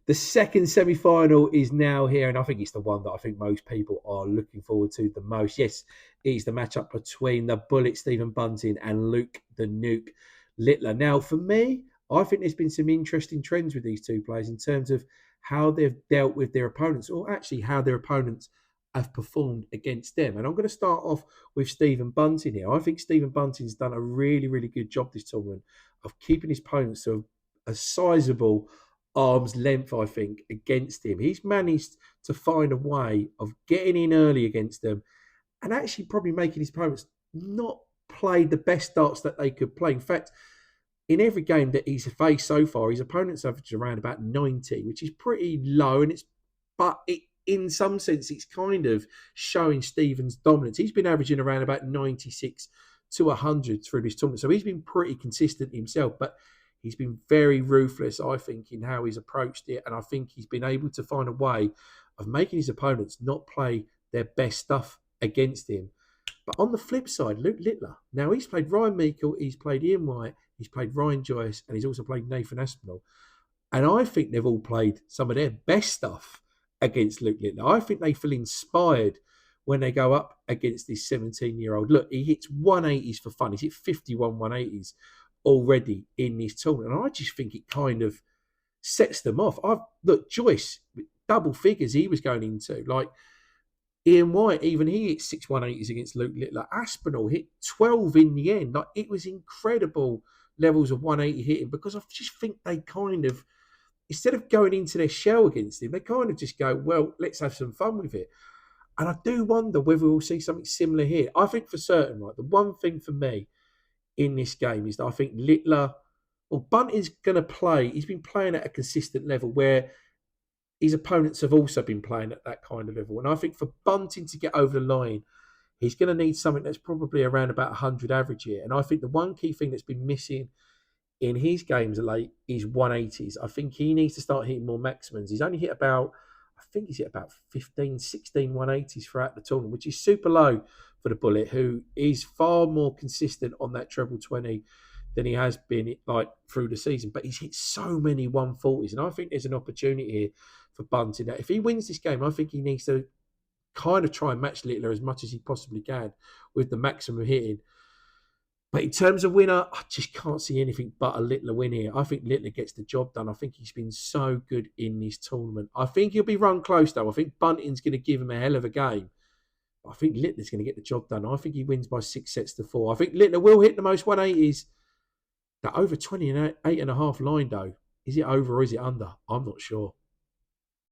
The second semi-final is now here, and I think it's the one that I think most people are looking forward to the most. Yes, it's the matchup between the Bullet Stephen Bunting and Luke the Nuke Littler. Now, for me, I think there's been some interesting trends with these two players in terms of how they've dealt with their opponents, or actually how their opponents have performed against them. And I'm going to start off with Stephen Bunting here. I think Stephen Bunting's done a really, really good job this tournament of keeping his opponents to a sizable arm's length, I think, against him. He's managed to find a way of getting in early against them and actually probably making his opponents not play the best darts that they could play. In fact, in every game that he's faced so far, his opponents averaged around about 90, which is pretty low. And in some sense, it's kind of showing Stephen's dominance. He's been averaging around about 96 to 100 through this tournament. So he's been pretty consistent himself. But he's been very ruthless, I think, in how he's approached it. And I think he's been able to find a way of making his opponents not play their best stuff against him. But on the flip side, Luke Littler, now he's played Ryan Meikle, he's played Ian White, he's played Ryan Joyce, and he's also played Nathan Aspinall. And I think they've all played some of their best stuff against Luke Littler. I think they feel inspired when they go up against this 17-year-old. Look, he hits 180s for fun. He's hit 51 180s already in this tournament. And I just think it kind of sets them off. Look, Joyce, double figures he was going into. Like, Ian White, even he hit 6 180s against Luke Littler. Aspinall hit 12 in the end. Like, it was incredible levels of 180 hitting, because I just think they kind of, instead of going into their shell against him, they kind of just go, well, let's have some fun with it. And I do wonder whether we'll see something similar here. I think for certain, right, the one thing for me in this game is that I think Littler, well, Bunting's going to play. He's been playing at a consistent level where his opponents have also been playing at that kind of level. And I think for Bunting to get over the line, he's going to need something that's probably around about 100 average here. And I think the one key thing that's been missing in his games of late is 180s. I think he needs to start hitting more maximums. He's only hit about, I think he's hit about 15, 16 180s throughout the tournament, which is super low for the Bullet, who is far more consistent on that treble 20 than he has been like through the season. But he's hit so many 140s. And I think there's an opportunity here for Bunting. If he wins this game, I think he needs to kind of try and match Littler as much as he possibly can with the maximum hitting. But in terms of winner, I just can't see anything but a Littler win here. I think Littler gets the job done. I think he's been so good in this tournament. I think he'll be run close, though. I think Bunting's going to give him a hell of a game. I think Littler's going to get the job done. I think he wins by 6-4. I think Littler will hit the most 180s. That over 28.5 line, though, is it over or is it under? I'm not sure.